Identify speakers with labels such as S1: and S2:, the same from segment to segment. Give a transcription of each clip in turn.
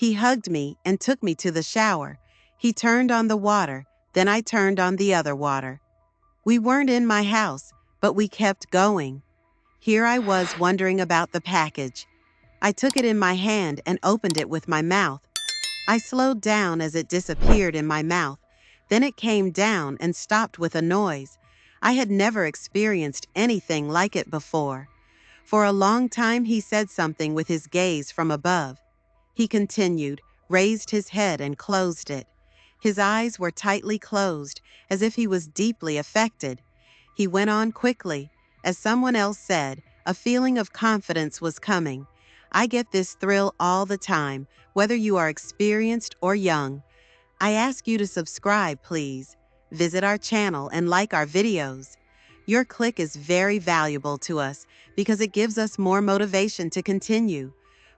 S1: He hugged me and took me to the shower. He turned on the water, then I turned on the other water. We weren't in my house, but we kept going. Here I was wondering about the package. I took it in my hand and opened it with my mouth. I slowed down as it disappeared in my mouth. Then it came down and stopped with a noise. I had never experienced anything like it before. For a long time he said something with his gaze from above. He continued, raised his head and closed it. His eyes were tightly closed, as if he was deeply affected. He went on quickly. As someone else said, a feeling of confidence was coming. I get this thrill all the time, whether you are experienced or young. I ask you to subscribe, please. Visit our channel and like our videos. Your click is very valuable to us because it gives us more motivation to continue.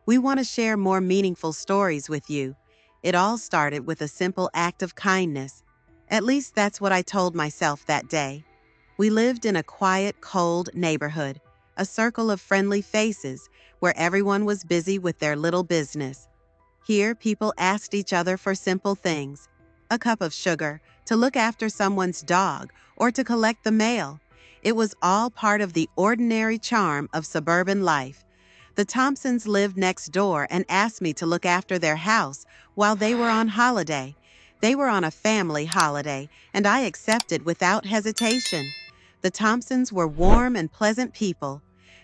S1: We want to share more meaningful stories with you. It all started with a simple act of kindness. At least that's what I told myself that day. We lived in a quiet, cold neighborhood, a circle of friendly faces where everyone was busy with their little business. Here, people asked each other for simple things: a cup of sugar, to look after someone's dog, or to collect the mail. It was all part of the ordinary charm of suburban life. The Thompsons lived next door and asked me to look after their house while they were on holiday. They were on a family holiday, and I accepted without hesitation. The Thompsons were warm and pleasant people.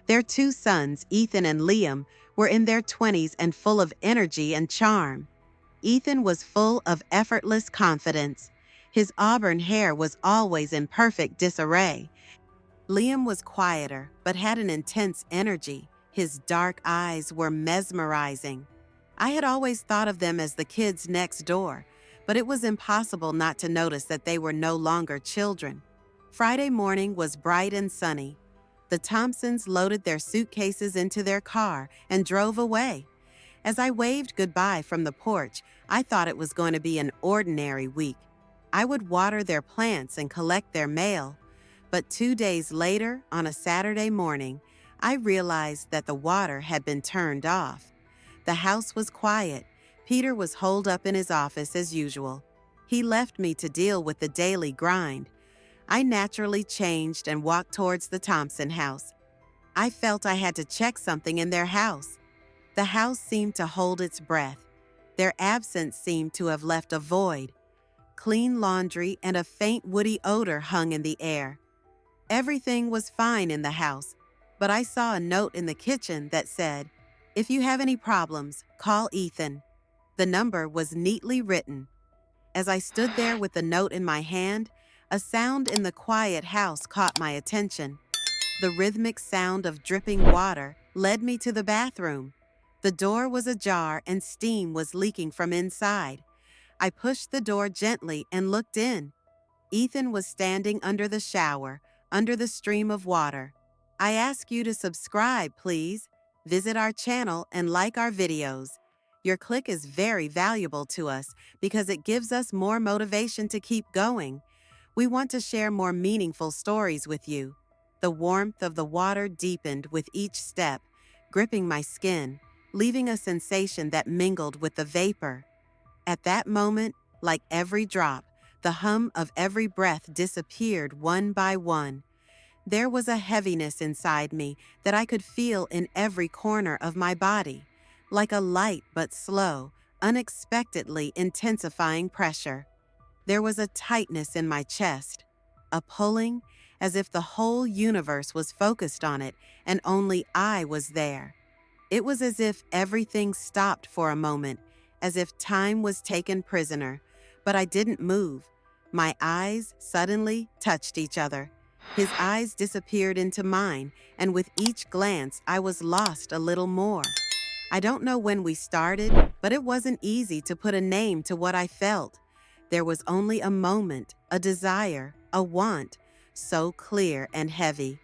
S1: Their two sons, Ethan and Liam, were in their 20s and full of energy and charm. Ethan was full of effortless confidence. His auburn hair was always in perfect disarray. Liam was quieter, but had an intense energy. His dark eyes were mesmerizing. I had always thought of them as the kids next door, but it was impossible not to notice that they were no longer children. Friday morning was bright and sunny. The Thompsons loaded their suitcases into their car and drove away. As I waved goodbye from the porch, I thought it was going to be an ordinary week. I would water their plants and collect their mail. But 2 days later, on a Saturday morning, I realized that the water had been turned off. The house was quiet. Peter was holed up in his office as usual. He left me to deal with the daily grind. I naturally changed and walked towards the Thompson house. I felt I had to check something in their house. The house seemed to hold its breath. Their absence seemed to have left a void. Clean laundry and a faint woody odor hung in the air. Everything was fine in the house, but I saw a note in the kitchen that said, "If you have any problems, call Ethan." The number was neatly written. As I stood there with the note in my hand, a sound in the quiet house caught my attention. The rhythmic sound of dripping water led me to the bathroom. The door was ajar and steam was leaking from inside. I pushed the door gently and looked in. Ethan was standing under the shower, under the stream of water. I ask you to subscribe, please. Visit our channel and like our videos. Your click is very valuable to us because it gives us more motivation to keep going. We want to share more meaningful stories with you. The warmth of the water deepened with each step, gripping my skin, leaving a sensation that mingled with the vapor. At that moment, like every drop, the hum of every breath disappeared one by one. There was a heaviness inside me that I could feel in every corner of my body, like a light but slow, unexpectedly intensifying pressure. There was a tightness in my chest, a pulling, as if the whole universe was focused on it and only I was there. It was as if everything stopped for a moment, as if time was taken prisoner, but I didn't move. My eyes suddenly touched each other. His eyes disappeared into mine, and with each glance, I was lost a little more. I don't know when we started, but it wasn't easy to put a name to what I felt. There was only a moment, a desire, a want, so clear and heavy.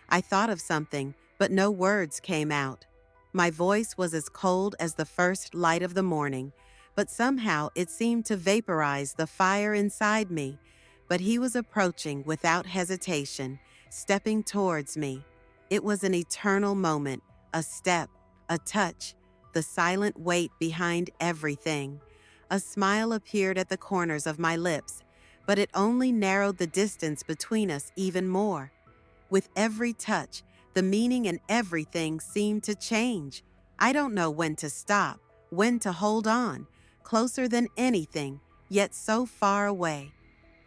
S1: I thought of something, but no words came out. My voice was as cold as the first light of the morning, but somehow it seemed to vaporize the fire inside me. But he was approaching without hesitation, stepping towards me. It was an eternal moment, a step, a touch. the silent weight behind everything. A smile appeared at the corners of my lips, but it only narrowed the distance between us even more. With every touch, the meaning in everything seemed to change. I don't know when to stop, when to hold on, closer than anything, yet so far away.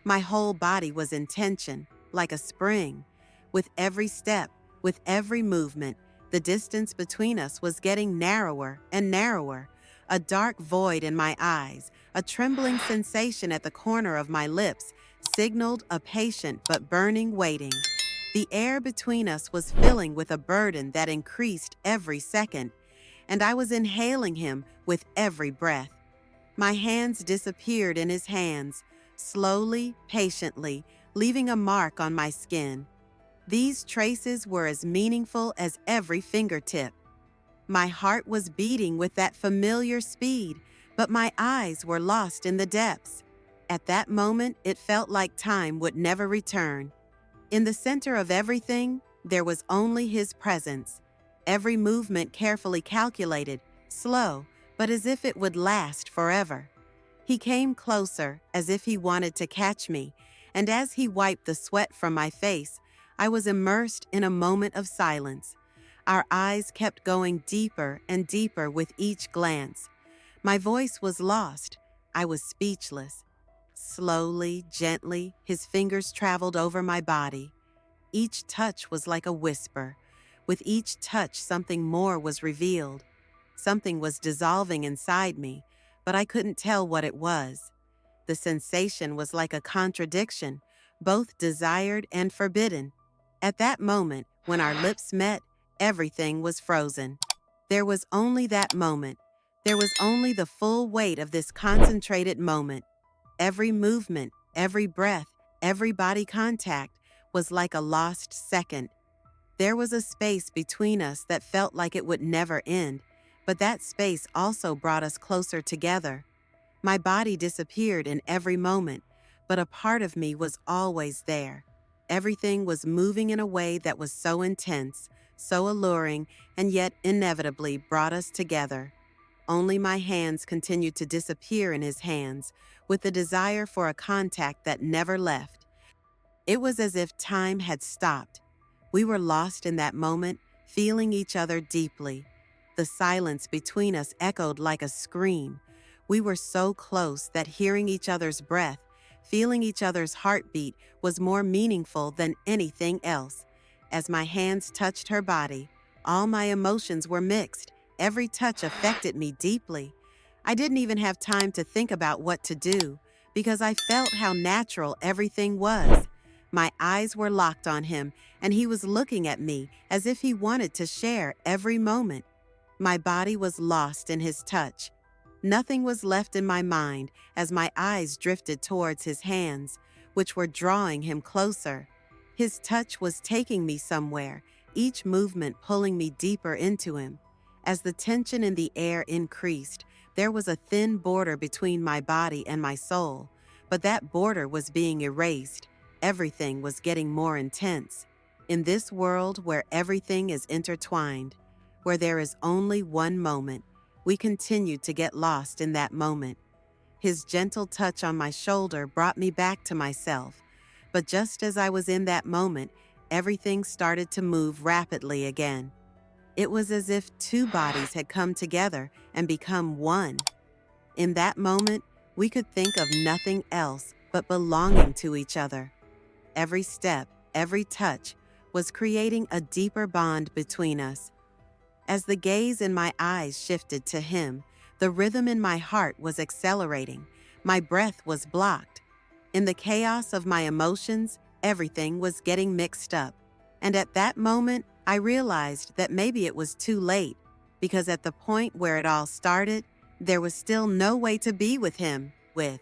S1: My whole body was in tension, like a spring. With every step, with every movement, the distance between us was getting narrower and narrower. A dark void in my eyes, a trembling sensation at the corner of my lips, signaled a patient but burning waiting. The air between us was filling with a burden that increased every second, and I was inhaling him with every breath. My hands disappeared in his hands, slowly, patiently, leaving a mark on my skin. These traces were as meaningful as every fingertip. My heart was beating with that familiar speed, but my eyes were lost in the depths. At that moment, it felt like time would never return. In the center of everything, there was only his presence. Every movement carefully calculated, slow, but as if it would last forever. He came closer, as if he wanted to catch me, and as he wiped the sweat from my face, I was immersed in a moment of silence. Our eyes kept going deeper and deeper with each glance. My voice was lost. I was speechless. Slowly, gently, his fingers traveled over my body. Each touch was like a whisper. With each touch, something more was revealed. Something was dissolving inside me, but I couldn't tell what it was. The sensation was like a contradiction, both desired and forbidden. At that moment, when our lips met, everything was frozen. There was only that moment. There was only the full weight of this concentrated moment. Every movement, every breath, every body contact was like a lost second. There was a space between us that felt like it would never end, but that space also brought us closer together. My body disappeared in every moment, but a part of me was always there. Everything was moving in a way that was so intense, so alluring, and yet inevitably brought us together. Only my hands continued to disappear in his hands, with the desire for a contact that never left. It was as if time had stopped. We were lost in that moment, feeling each other deeply. The silence between us echoed like a scream. We were so close that hearing each other's breath, feeling each other's heartbeat was more meaningful than anything else. As my hands touched her body, all my emotions were mixed. Every touch affected me deeply. I didn't even have time to think about what to do, because I felt how natural everything was. My eyes were locked on him, and he was looking at me as if he wanted to share every moment. My body was lost in his touch. Nothing was left in my mind as my eyes drifted towards his hands, which were drawing him closer. His touch was taking me somewhere, each movement pulling me deeper into him. As the tension in the air increased, there was a thin border between my body and my soul, but that border was being erased. Everything was getting more intense. In this world where everything is intertwined, where there is only one moment, we continued to get lost in that moment. His gentle touch on my shoulder brought me back to myself, but just as I was in that moment, everything started to move rapidly again. It was as if two bodies had come together and become one. In that moment, we could think of nothing else but belonging to each other. Every step, every touch, was creating a deeper bond between us. As the gaze in my eyes shifted to him, the rhythm in my heart was accelerating. My breath was blocked. In the chaos of my emotions, everything was getting mixed up. And at that moment, I realized that maybe it was too late, because at the point where it all started, there was still no way to be with him, with